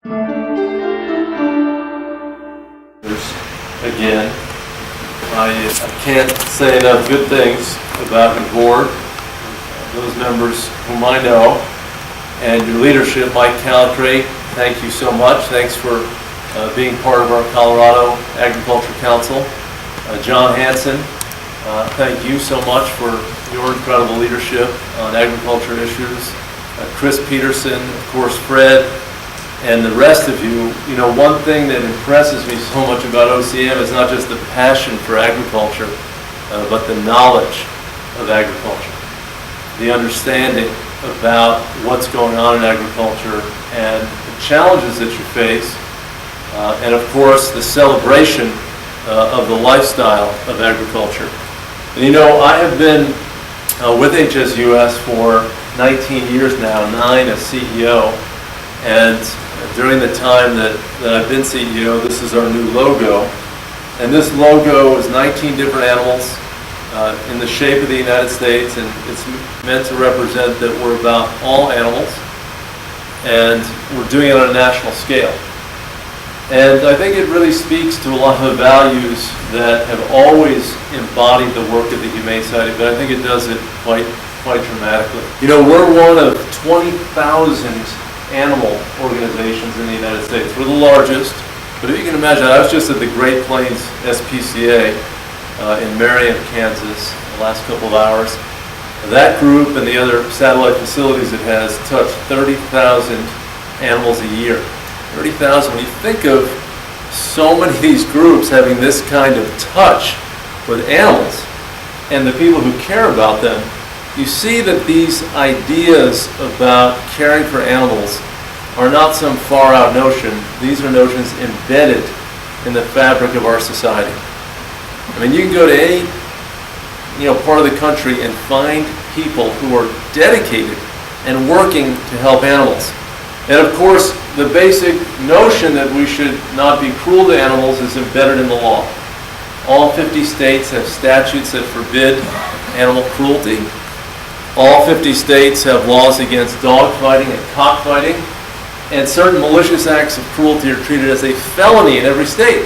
Again, I can't say enough good things about your board, those members whom I know, and your leadership. Mike Calicrate, thank you so much. Thanks for being part of our Colorado Agriculture Council. John Hanson, thank you so much for your incredible leadership on agriculture issues. Chris Peterson, of course, Fred, and the rest of you. You know, one thing that impresses me so much about OCM is not just the passion for agriculture, but the knowledge of agriculture, the understanding about what's going on in agriculture and the challenges that you face, and of course the celebration of the lifestyle of agriculture. And you know, I have been with HSUS for 19 years now, 9 as CEO, and during the time that I've been CEO, this is our new logo. And this logo is 19 different animals in the shape of the United States, and it's meant to represent that we're about all animals, and we're doing it on a national scale. And I think it really speaks to a lot of the values that have always embodied the work of the Humane Society, but I think it does it quite dramatically. You know, we're one of 20,000 animal organizations in the United States. We're the largest, but if you can imagine, I was just at the Great Plains SPCA in Marion, Kansas, the last couple of hours. That group and the other satellite facilities it has touch 30,000 animals a year. 30,000. When you think of so many of these groups having this kind of touch with animals and the people who care about them, you see that these ideas about caring for animals are not some far-out notion. These are notions embedded in the fabric of our society. I mean, you can go to any part of the country and find people who are dedicated and working to help animals. And of course, the basic notion that we should not be cruel to animals is embedded in the law. All 50 states have statutes that forbid animal cruelty. All 50 states have laws against dog fighting and cockfighting, and certain malicious acts of cruelty are treated as a felony in every state.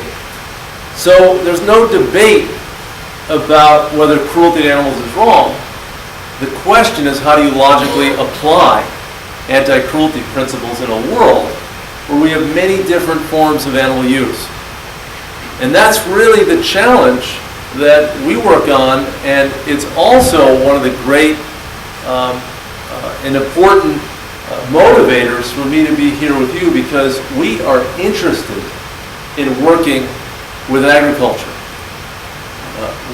So there's no debate about whether cruelty to animals is wrong. The question is, how do you logically apply anti-cruelty principles in a world where we have many different forms of animal use? And that's really the challenge that we work on, and it's also one of the great and important motivators for me to be here with you, because we are interested in working with agriculture.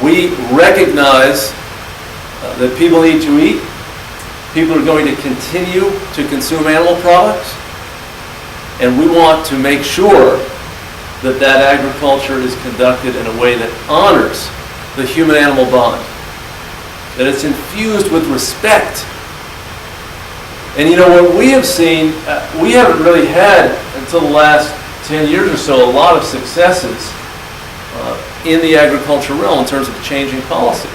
We recognize that people need to eat. People are going to continue to consume animal products, and we want to make sure that that agriculture is conducted in a way that honors the human-animal bond, that it's infused with respect. And you know, what we have seen, we haven't really had, until the last 10 years or so, a lot of successes in the agriculture realm in terms of changing policy.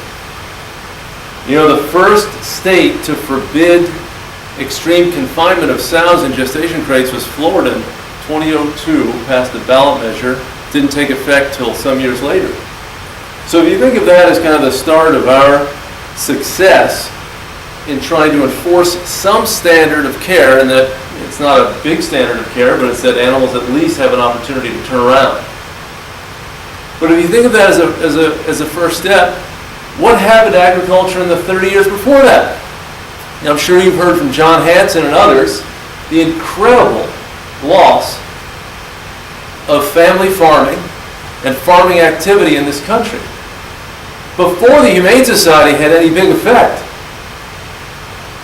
You know, the first state to forbid extreme confinement of sows in gestation crates was Florida in 2002, passed a ballot measure, didn't take effect till some years later. So if you think of that as kind of the start of our success in trying to enforce some standard of care, and that it's not a big standard of care, but it's that animals at least have an opportunity to turn around. But if you think of that as a first step, what happened to agriculture in the 30 years before that? Now, I'm sure you've heard from John Hanson and others the incredible loss of family farming and farming activity in this country before the Humane Society had any big effect.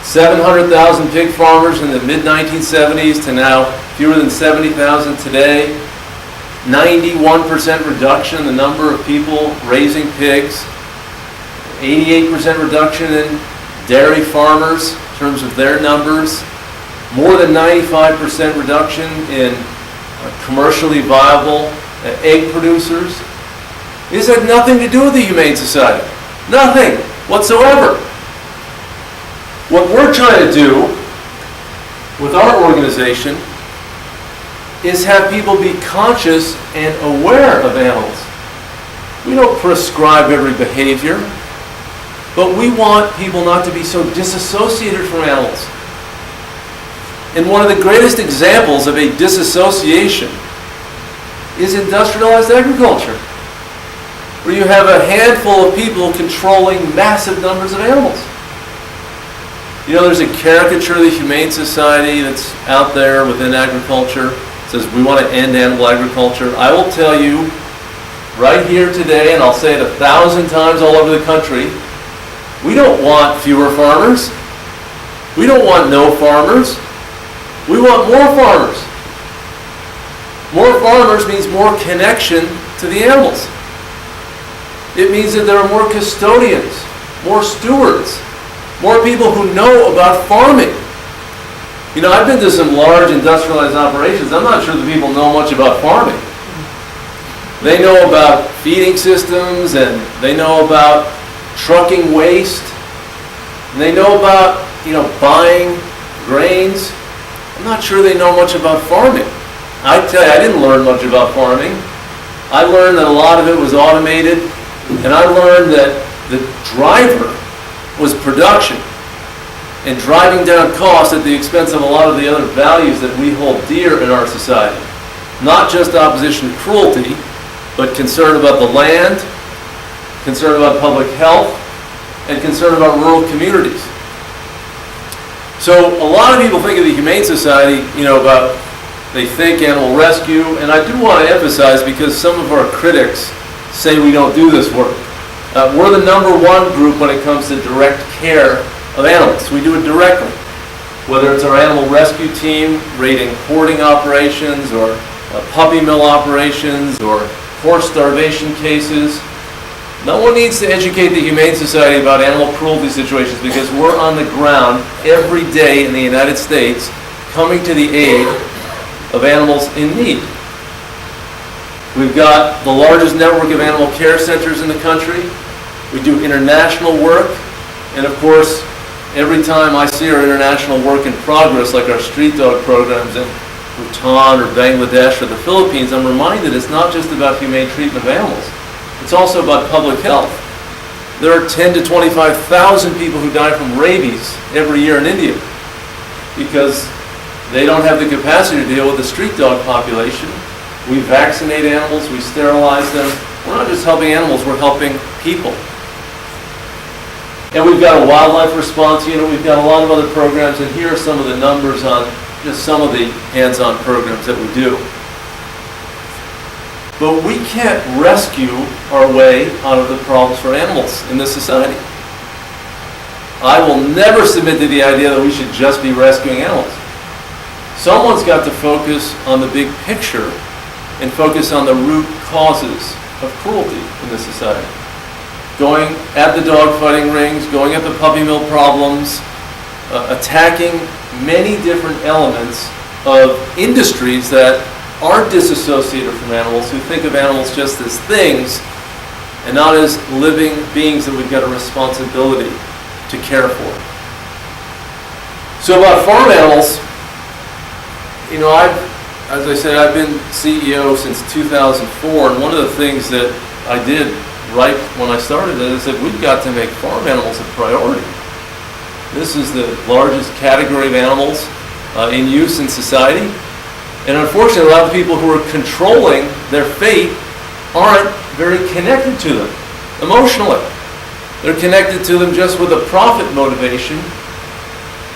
700,000 pig farmers in the mid-1970s to now fewer than 70,000 today. 91% reduction in the number of people raising pigs. 88% reduction in dairy farmers in terms of their numbers. More than 95% reduction in commercially viable egg producers. This had nothing to do with the Humane Society. Nothing whatsoever. What we're trying to do with our organization is have people be conscious and aware of animals. We don't prescribe every behavior, but we want people not to be so disassociated from animals. And one of the greatest examples of a disassociation is industrialized agriculture, where you have a handful of people controlling massive numbers of animals. You know, there's a caricature of the Humane Society that's out there within agriculture. It says, we want to end animal agriculture. I will tell you right here today, and I'll say it 1,000 times all over the country, we don't want fewer farmers. We don't want no farmers. We want more farmers. More farmers means more connection to the animals. It means that there are more custodians, more stewards, more people who know about farming. You know, I've been to some large industrialized operations. I'm not sure that people know much about farming. They know about feeding systems, and they know about trucking waste, and they know about, buying grains. I'm not sure they know much about farming. I tell you, I didn't learn much about farming. I learned that a lot of it was automated, and I learned that the driver was production and driving down costs at the expense of a lot of the other values that we hold dear in our society. Not just opposition to cruelty, but concern about the land, concern about public health, and concern about rural communities. So a lot of people think of the Humane Society, they think animal rescue, and I do want to emphasize, because some of our critics say we don't do this work. We're the #1 group when it comes to direct care of animals. We do it directly. Whether it's our animal rescue team raiding hoarding operations, or puppy mill operations, or horse starvation cases. No one needs to educate the Humane Society about animal cruelty situations, because we're on the ground every day in the United States coming to the aid of animals in need. We've got the largest network of animal care centers in the country. We do international work, and of course, every time I see our international work in progress, like our street dog programs in Bhutan or Bangladesh or the Philippines, I'm reminded it's not just about humane treatment of animals. It's also about public health. There are 10 to 25,000 people who die from rabies every year in India because they don't have the capacity to deal with the street dog population. We vaccinate animals, we sterilize them. We're not just helping animals, we're helping people. And we've got a wildlife response unit, we've got a lot of other programs, and here are some of the numbers on just some of the hands-on programs that we do. But we can't rescue our way out of the problems for animals in this society. I will never submit to the idea that we should just be rescuing animals. Someone's got to focus on the big picture and focus on the root causes of cruelty in this society. Going at the dog fighting rings, going at the puppy mill problems, attacking many different elements of industries that are disassociated from animals, who think of animals just as things and not as living beings that we've got a responsibility to care for. So about farm animals, as I said, I've been CEO since 2004, and one of the things that I did right when I started it is that we've got to make farm animals a priority. This is the largest category of animals in use in society. And unfortunately, a lot of people who are controlling their fate aren't very connected to them emotionally. They're connected to them just with a profit motivation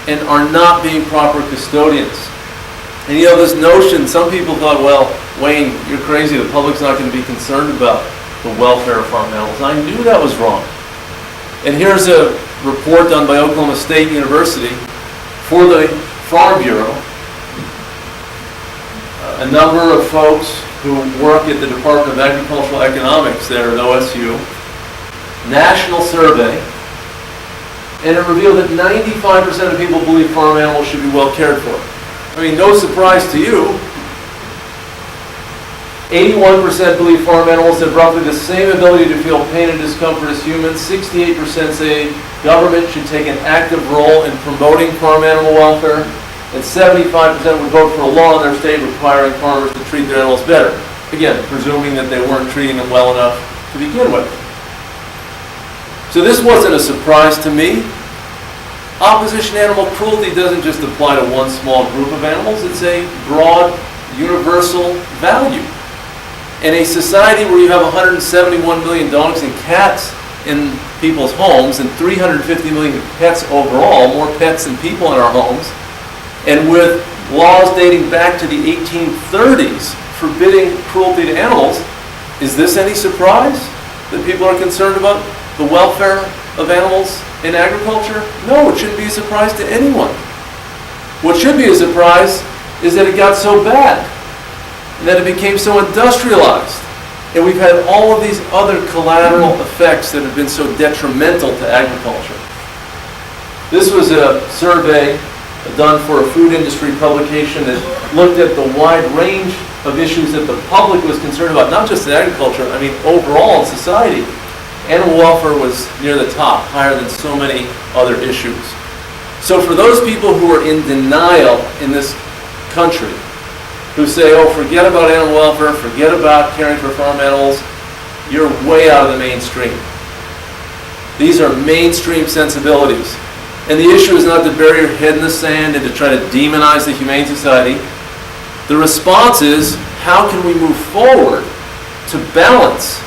and are not being proper custodians. And this notion, some people thought, well, Wayne, you're crazy, the public's not going to be concerned about the welfare of farm animals. And I knew that was wrong. And here's a report done by Oklahoma State University for the Farm Bureau. A number of folks who work at the Department of Agricultural Economics there at OSU, national survey, and it revealed that 95% of people believe farm animals should be well cared for. I mean, no surprise to you. 81% believe farm animals have roughly the same ability to feel pain and discomfort as humans. 68% say government should take an active role in promoting farm animal welfare. and 75% would vote for a law in their state requiring farmers to treat their animals better. Again, presuming that they weren't treating them well enough to begin with. So this wasn't a surprise to me. Opposition to animal cruelty doesn't just apply to one small group of animals, it's a broad, universal value. In a society where you have 171 million dogs and cats in people's homes and 350 million pets overall, more pets than people in our homes, and with laws dating back to the 1830s forbidding cruelty to animals, is this any surprise that people are concerned about the welfare of animals in agriculture? No, it shouldn't be a surprise to anyone. What should be a surprise is that it got so bad, and that it became so industrialized, and we've had all of these other collateral effects that have been so detrimental to agriculture. This was a survey done for a food industry publication that looked at the wide range of issues that the public was concerned about, not just in agriculture, I mean overall in society. Animal welfare was near the top, higher than so many other issues. So for those people who are in denial in this country, who say, oh, forget about animal welfare, forget about caring for farm animals, you're way out of the mainstream. These are mainstream sensibilities. And the issue is not to bury your head in the sand and to try to demonize the Humane Society. The response is, how can we move forward to balance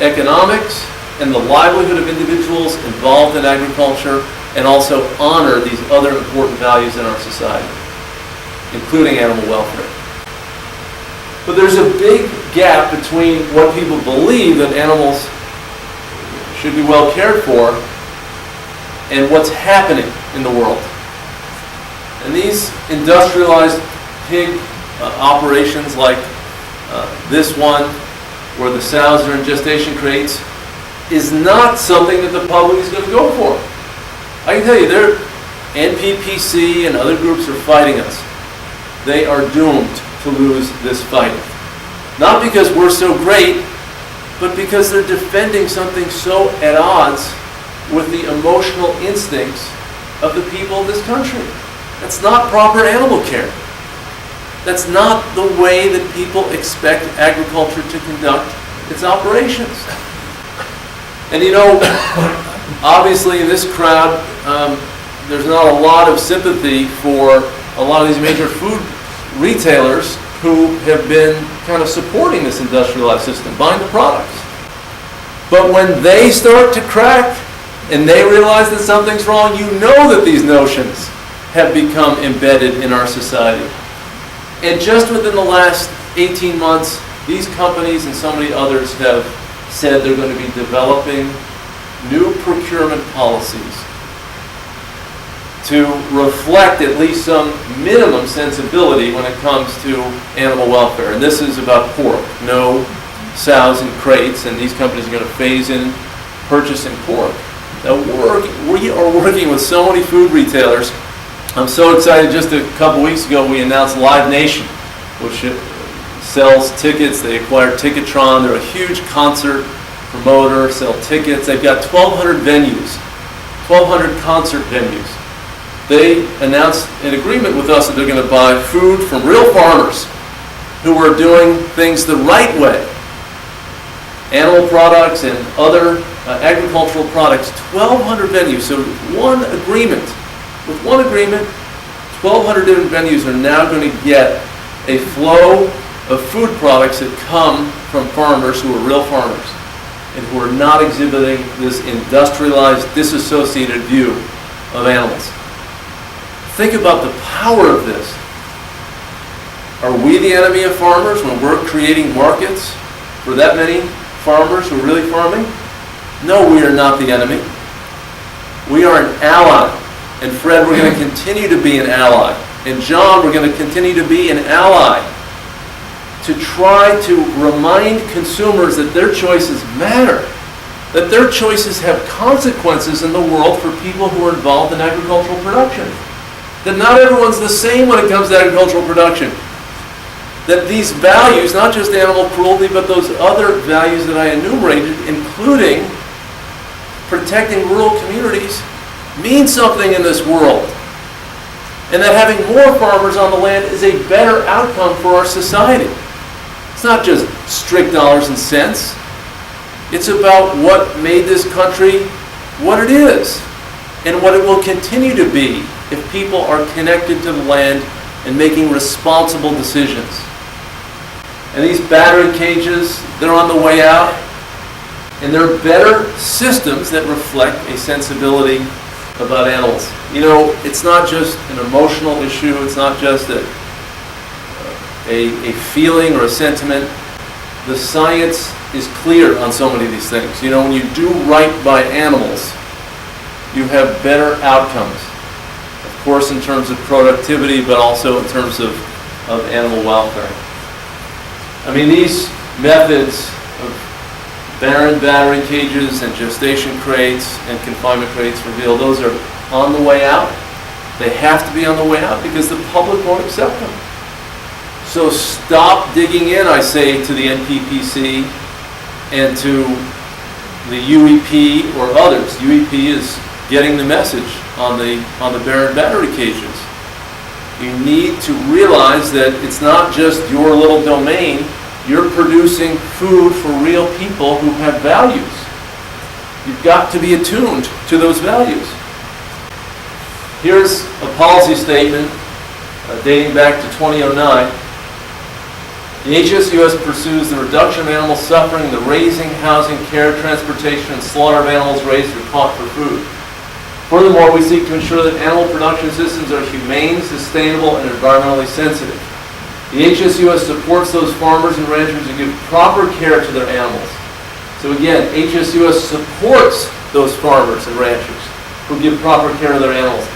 economics and the livelihood of individuals involved in agriculture, and also honor these other important values in our society, including animal welfare. But there's a big gap between what people believe that animals should be well cared for and what's happening in the world. And these industrialized pig operations like this one, where the sows are in gestation crates, is not something that the public is going to go for. I can tell you, NPPC and other groups are fighting us. They are doomed to lose this fight. Not because we're so great, but because they're defending something so at odds with the emotional instincts of the people of this country. That's not proper animal care. That's not the way that people expect agriculture to conduct its operations. And you know, obviously in this crowd, there's not a lot of sympathy for a lot of these major food retailers who have been kind of supporting this industrialized system, buying the products. But when they start to crack and they realize that something's wrong, you know that these notions have become embedded in our society. And just within the last 18 months, these companies and so many others have said they're going to be developing new procurement policies to reflect at least some minimum sensibility when it comes to animal welfare. And this is about pork. No sows in crates, and these companies are going to phase in purchasing pork. Now we are working with so many food retailers. I'm so excited. Just a couple weeks ago we announced Live Nation, which sells tickets. They acquired Ticketron. They're a huge concert promoter, sell tickets. They've got 1,200 venues, 1,200 concert venues. They announced an agreement with us that they're going to buy food from real farmers who are doing things the right way. Animal products and other agricultural products, 1,200 venues. So with one agreement, 1,200 different venues are now going to get a flow of food products that come from farmers who are real farmers and who are not exhibiting this industrialized, disassociated view of animals. Think about the power of this. Are we the enemy of farmers when we're creating markets for that many farmers who are really farming? No, we are not the enemy. We are an ally. And Fred, we're going to continue to be an ally. And John, we're going to continue to be an ally to try to remind consumers that their choices matter, that their choices have consequences in the world for people who are involved in agricultural production, that not everyone's the same when it comes to agricultural production, that these values, not just animal cruelty, but those other values that I enumerated, including protecting rural communities, mean something in this world. and that having more farmers on the land is a better outcome for our society. It's not just strict dollars and cents. It's about what made this country what it is and what it will continue to be if people are connected to the land and making responsible decisions. And these battery cages, they're on the way out, and they're better systems that reflect a sensibility about animals. You know, it's not just an emotional issue, it's not just a feeling or a sentiment. The science is clear on so many of these things. You know, when you do right by animals, you have better outcomes. Of course, in terms of productivity, but also in terms of animal welfare. I mean, these methods of barren battery cages and gestation crates and confinement crates for veal, those are on the way out. They have to be on the way out because the public won't accept them. So stop digging in, I say, to the NPPC and to the UEP or others. UEP is getting the message on the barren battery cages. You need to realize that it's not just your little domain. You're producing food for real people who have values. You've got to be attuned to those values. Here's a policy statement dating back to 2009. The HSUS pursues the reduction of animal suffering, the raising, housing, care, transportation, and slaughter of animals raised or caught for food. Furthermore, we seek to ensure that animal production systems are humane, sustainable, and environmentally sensitive. The HSUS supports those farmers and ranchers who give proper care to their animals. So again, HSUS supports those farmers and ranchers who give proper care to their animals,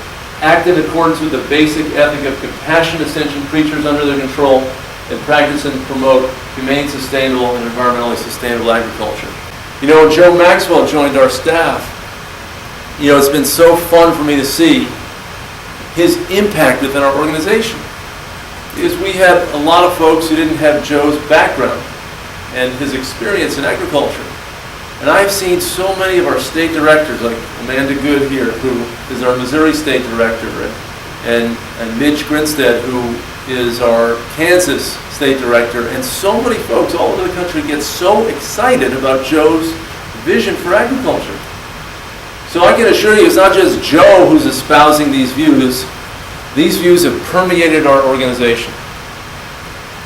act in accordance with the basic ethic of compassionate sentient creatures under their control, and practice and promote humane, sustainable, and environmentally sustainable agriculture. You know, when Joe Maxwell joined our staff, you know, it's been so fun for me to see his impact within our organization. Because we had a lot of folks who didn't have Joe's background and his experience in agriculture. And I've seen so many of our state directors, like Amanda Good here, who is our Missouri state director, and Mitch Grinstead, who is our Kansas state director, and so many folks all over the country get so excited about Joe's vision for agriculture. So I can assure you, it's not just Joe who's espousing these views. These views have permeated our organization.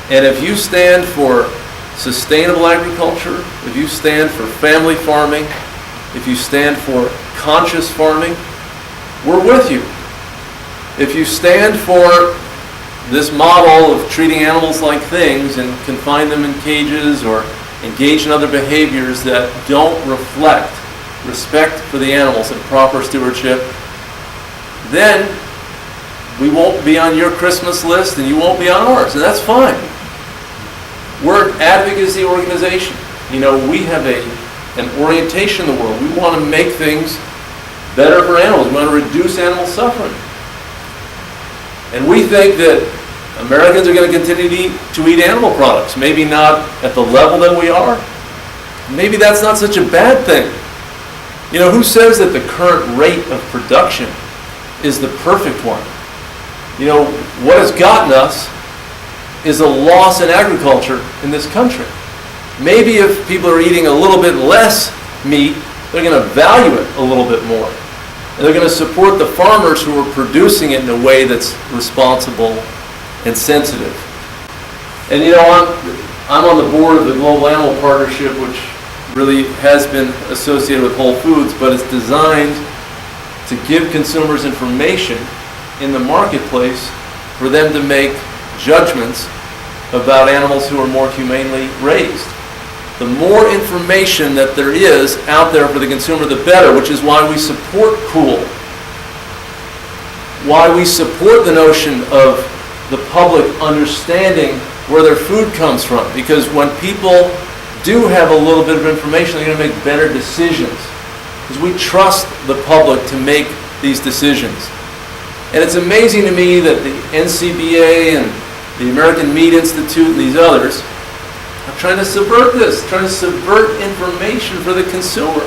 And if you stand for sustainable agriculture, if you stand for family farming, if you stand for conscious farming, we're with you. If you stand for this model of treating animals like things and confine them in cages or engage in other behaviors that don't reflect respect for the animals and proper stewardship, then we won't be on your Christmas list and you won't be on ours, and that's fine. We're an advocacy organization. You know, we have an orientation in the world. We want to make things better for animals. We want to reduce animal suffering. And we think that Americans are going to continue to eat animal products. Maybe not at the level that we are. Maybe that's not such a bad thing. You know, who says that the current rate of production is the perfect one? You know, what has gotten us is a loss in agriculture in this country. Maybe if people are eating a little bit less meat, they're going to value it a little bit more. And they're going to support the farmers who are producing it in a way that's responsible and sensitive. And you know, I'm on the board of the Global Animal Partnership, which really has been associated with Whole Foods, but it's designed to give consumers information in the marketplace for them to make judgments about animals who are more humanely raised. The more information that there is out there for the consumer, the better, which is why we support COOL. Why we support the notion of the public understanding where their food comes from. Because when people do have a little bit of information, they're going to make better decisions. Because we trust the public to make these decisions. And it's amazing to me that the NCBA and the American Meat Institute and these others are trying to subvert this, trying to subvert information for the consumer.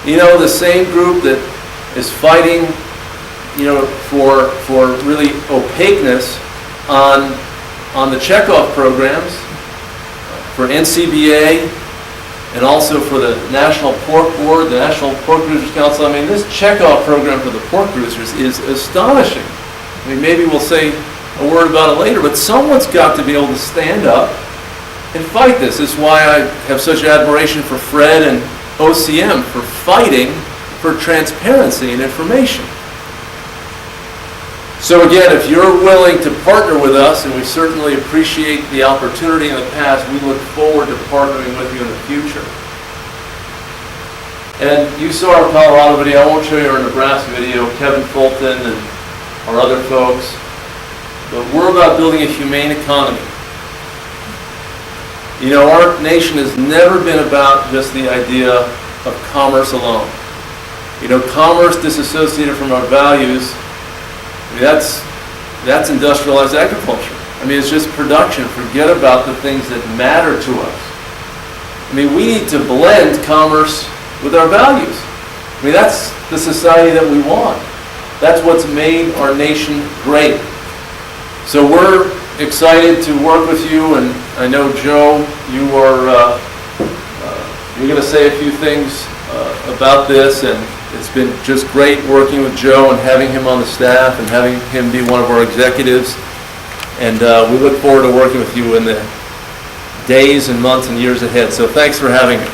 You know, the same group that is fighting for really opaqueness on the checkoff programs for NCBA and also for the National Pork Board, the National Pork Producers Council. I mean, this checkoff program for the pork producers is astonishing. I mean, maybe we'll say a word about it later, but someone's got to be able to stand up and fight this. This is why I have such admiration for Fred and OCM for fighting for transparency and information. So again, if you're willing to partner with us, and we certainly appreciate the opportunity in the past, we look forward to partnering with you in the future. And you saw our Colorado video. I won't show you our Nebraska video, Kevin Fulton and our other folks. But we're about building a humane economy. You know, our nation has never been about just the idea of commerce alone. You know, commerce disassociated from our values, I mean, that's industrialized agriculture. I mean, it's just production. Forget about the things that matter to us. I mean, we need to blend commerce with our values. I mean, that's the society that we want. That's what's made our nation great. So we're excited to work with you, and I know, Joe, you're going to say a few things about this, and it's been just great working with Joe and having him on the staff and having him be one of our executives. And we look forward to working with you in the days and months and years ahead. So thanks for having me.